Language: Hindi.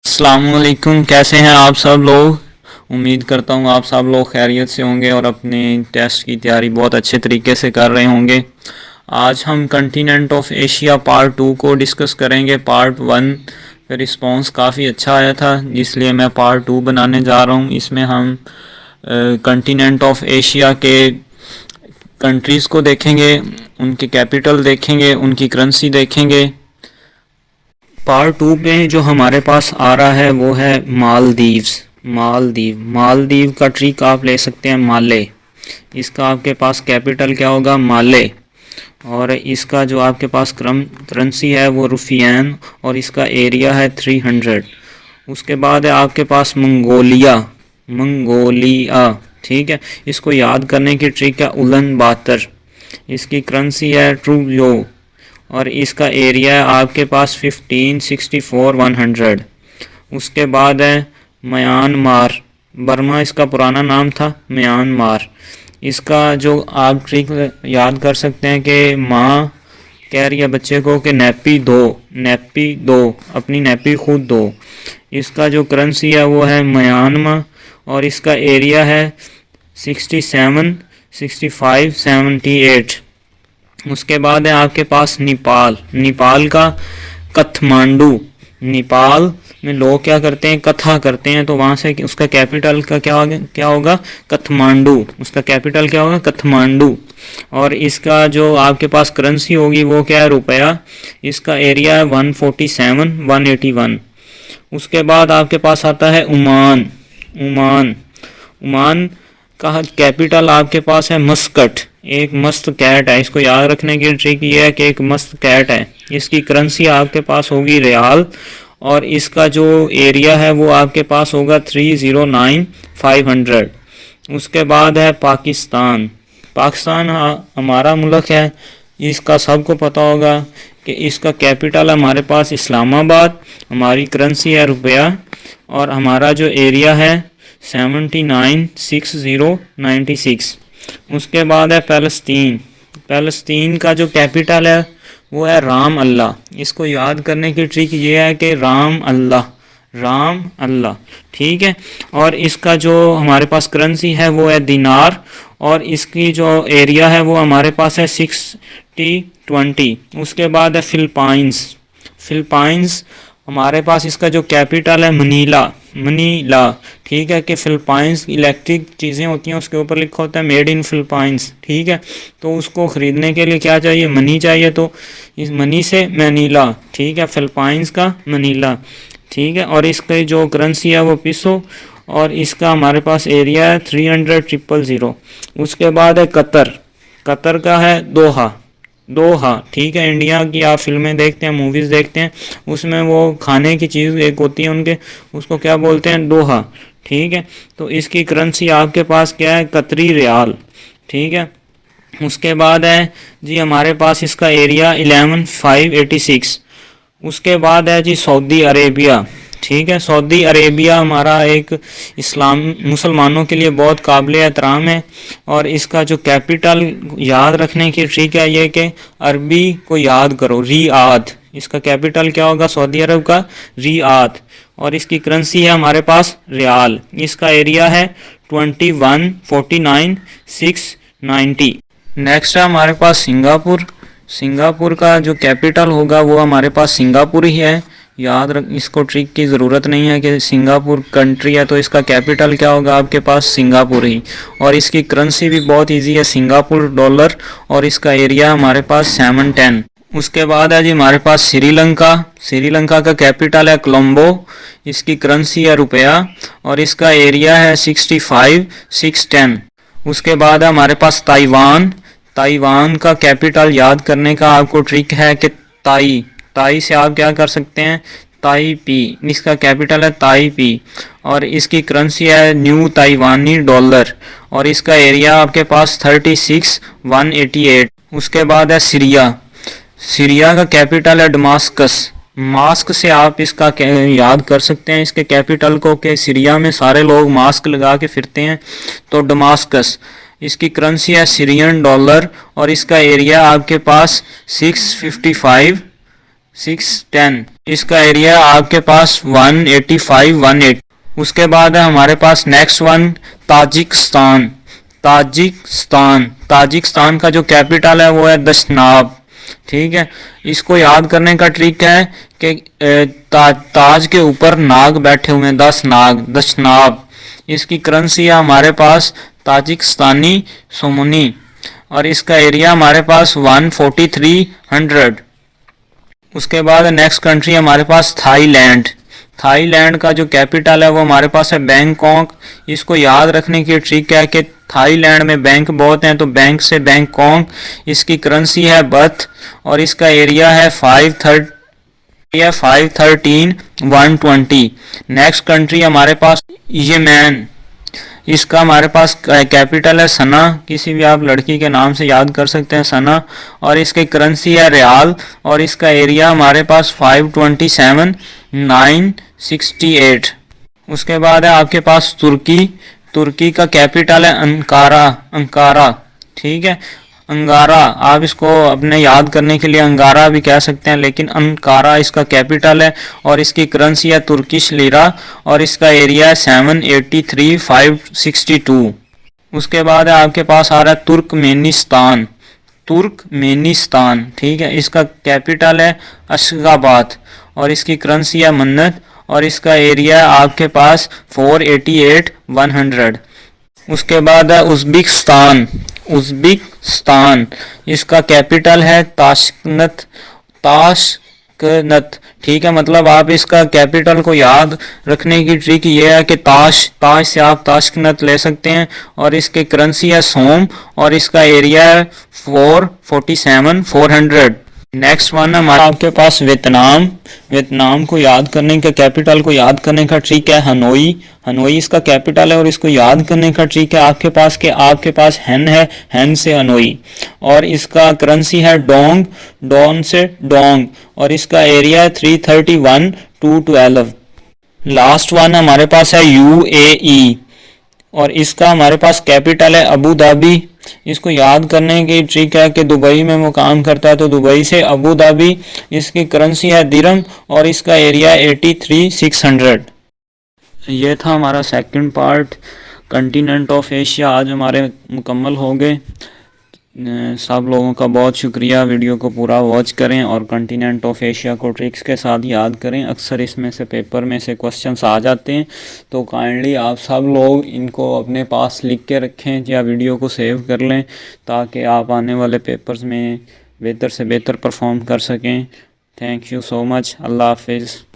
अस्सलामुअलैकुम, कैसे हैं आप सब लोग। उम्मीद करता हूँ आप सब लोग खैरियत से होंगे और अपने टेस्ट की तैयारी बहुत अच्छे तरीके से कर रहे होंगे। आज हम कंटिनेंट ऑफ एशिया पार्ट 2 को डिस्कस करेंगे। पार्ट 1 पे रिस्पांस काफ़ी अच्छा आया था, इसलिए मैं पार्ट 2 बनाने जा रहा हूँ। इसमें हम कंटिनेंट ऑफ एशिया के कंट्रीज़ को देखेंगे, उनके कैपिटल देखेंगे, उनकी करेंसी देखेंगे। पार्ट 2 में जो हमारे पास आ रहा है वो है मालदीव का ट्रिक आप ले सकते हैं माले। इसका आपके पास कैपिटल क्या होगा, माले, और इसका जो आपके पास करेंसी है वो रुफियान, और इसका एरिया है 300। उसके बाद है आपके पास मंगोलिया, ठीक है। इसको याद करने की ट्रिक है उलन बातर। इसकी करेंसी है ट्रूयो, और इसका एरिया है आपके पास 1564,100। उसके बाद है म्यांमार, बर्मा इसका पुराना नाम था, म्यांमार। इसका जो आप ट्रिक याद कर सकते हैं कि माँ कह रही है बच्चे को कि नैपी दो, अपनी नैपी खुद दो। इसका जो करेंसी है वो है म्यांमार, और इसका एरिया है 67, 65, 78। उसके बाद है आपके पास नेपाल का काठमांडू। नेपाल में लोग क्या करते हैं, कथा करते हैं, तो वहाँ से उसका कैपिटल का क्या होगा, काठमांडू। उसका कैपिटल क्या होगा, काठमांडू। और इसका जो आपके पास करेंसी होगी वो क्या है, रुपया। इसका एरिया है 147, 181। उसके बाद आपके पास आता है ओमान का कैपिटल आपके पास है मस्कट। एक मस्त कैट है, इसको याद रखने की ट्रिक ये है कि एक मस्त कैट है। इसकी करेंसी आपके पास होगी रियाल, और इसका जो एरिया है वो आपके पास होगा 309,500। उसके बाद है पाकिस्तान हमारा मुल्क है, इसका सबको पता होगा कि इसका कैपिटल हमारे पास इस्लामाबाद, हमारी करेंसी है रुपया, और हमारा जो एरिया है 79,6096। उसके बाद है फ़लस्तीन का जो कैपिटल है वो है राम अल्लाह। इसको याद करने की ट्रिक ये है कि राम अल्लाह, ठीक है। और इसका जो हमारे पास करेंसी है वो है दिनार, और इसकी जो एरिया है वो हमारे पास है 6020। उसके बाद है फिलिपाइंस हमारे पास इसका जो कैपिटल है मनीला, ठीक है। कि फिलिपाइंस इलेक्ट्रिक चीज़ें होती हैं, उसके ऊपर लिखा होता है मेड इन फिलिपाइंस, ठीक है। तो उसको ख़रीदने के लिए क्या चाहिए, मनी चाहिए, तो इस मनी से मनीला, ठीक है, फिलिपाइंस का मनीला, ठीक है। और इसकी जो करेंसी है वो पिसो, और इसका हमारे पास एरिया है 300,000। उसके बाद है कतर का है दोहा, ठीक है। इंडिया की आप फिल्में देखते हैं, मूवीज़ देखते हैं, उसमें वो खाने की चीज़ एक होती है उनके, उसको क्या बोलते हैं, दोहा, ठीक है। तो इसकी करेंसी आपके पास क्या है, कतरी रियाल, ठीक है। उसके बाद है जी हमारे पास इसका एरिया 11,586। उसके बाद है जी सऊदी अरेबिया, ठीक है। सऊदी अरेबिया हमारा एक मुसलमानों के लिए बहुत काबिल एहतराम है, और इसका जो कैपिटल याद रखने की ट्रिक है ये कि अरबी को याद करो, रियाद। इसका कैपिटल क्या होगा, सऊदी अरब का रियाद, और इसकी करेंसी है हमारे पास रियाल। इसका एरिया है 21,49,690। नेक्स्ट है हमारे पास सिंगापुर का जो कैपिटल होगा वो हमारे पास सिंगापुर ही है। याद रख, इसको ट्रिक की ज़रूरत नहीं है कि सिंगापुर कंट्री है तो इसका कैपिटल क्या होगा, आपके पास सिंगापुर ही। और इसकी करेंसी भी बहुत इजी है, सिंगापुर डॉलर, और इसका एरिया हमारे पास 710। उसके बाद है जी हमारे पास श्रीलंका का कैपिटल है कोलंबो, इसकी करेंसी है रुपया, और इसका एरिया है 65,610। उसके बाद है हमारे पास ताइवान का कैपिटल याद करने का आपको ट्रिक है कि ताई से आप क्या कर सकते हैं, ताइपी। इसका कैपिटल है ताइपी, और इसकी करेंसी है न्यू ताइवानी डॉलर, और इसका एरिया आपके पास 36,188। उसके बाद है सीरिया का कैपिटल है मास्क से आप इसका याद कर सकते हैं इसके कैपिटल को, कि सीरिया में सारे लोग मास्क लगा के फिरते हैं। तो डमास्कस, इसकी करेंसी है सीरियन डॉलर और इसका एरिया आपके पास 655 610, इसका एरिया आपके पास 185 180। उसके बाद है हमारे पास नेक्स्ट वन ताजिकिस्तान। ताजिकिस्तान का जो कैपिटल है वो है दशनाब। ठीक है, इसको याद करने का ट्रिक है कि ताज के ऊपर नाग बैठे हुए हैं, 10 नाग, दशनाब। इसकी करेंसी है हमारे पास ताजिकिस्तानी सोमनी और इसका एरिया हमारे पास 14300। उसके बाद नेक्स्ट कंट्री हमारे पास थाईलैंड। थाईलैंड का जो कैपिटल है वो हमारे पास है बैंकॉक। इसको याद रखने की ट्रिक है कि थाईलैंड में बैंक बहुत हैं, तो बैंक से बैंकॉक। इसकी करेंसी है बथ और इसका एरिया है 513 120। नेक्स्ट कंट्री हमारे पास यमन। इसका हमारे पास कैपिटल है सना, किसी भी आप लड़की के नाम से याद कर सकते हैं सना, और इसकी करेंसी है रियाल और इसका एरिया हमारे पास 527 968। उसके बाद है आपके पास तुर्की का कैपिटल है अंकारा। ठीक है, अंगारा, आप इसको अपने याद करने के लिए अंगारा भी कह सकते हैं, लेकिन अंकारा इसका कैपिटल है और इसकी करेंसी है तुर्किश लीरा और इसका एरिया है 783 562। उसके बाद है आपके पास आ रहा है तुर्कमेनिस्तान। ठीक है, इसका कैपिटल है अशगाबाद और इसकी करेंसी है मन्नत और इसका एरिया है आपके पास 488 100। उसके बाद है उज़्बेकिस्तान। इसका कैपिटल है ताशकंद। ठीक है, मतलब आप इसका कैपिटल को याद रखने की ट्रिक ये है कि ताश से आप ताशकंद ले सकते हैं और इसकी करेंसी है सोम और इसका एरिया है 447 400। नेक्स्ट वन है हमारा आपके पास वियतनाम को याद करने का कैपिटल को याद करने का ट्रिक है हनोई इसका कैपिटल है और इसको याद करने का ट्रिक है आपके पास हैन है, हैन से हनोई और इसका करेंसी है डोंग से डोंग और इसका एरिया है 331 212। लास्ट वन हमारे पास है यूएई और इसका हमारे पास कैपिटल है अबू धाबी। इसको याद करने की ट्रिक है कि दुबई में वो काम करता है, तो दुबई से अबू धाबी। इसकी करेंसी है दिरहम और इसका एरिया 83 600। ये था हमारा second part continent of Asia. आज हमारे मुकम्मल हो गए। सब लोगों का बहुत शुक्रिया। वीडियो को पूरा वॉच करें और कंटिनेंट ऑफ एशिया को ट्रिक्स के साथ याद करें। अक्सर इसमें से पेपर में से क्वेश्चंस आ जाते हैं, तो काइंडली आप सब लोग इनको अपने पास लिख के रखें या वीडियो को सेव कर लें ताकि आप आने वाले पेपर्स में बेहतर से बेहतर परफॉर्म कर सकें। Thank you so much. अल्लाह हाफिज़।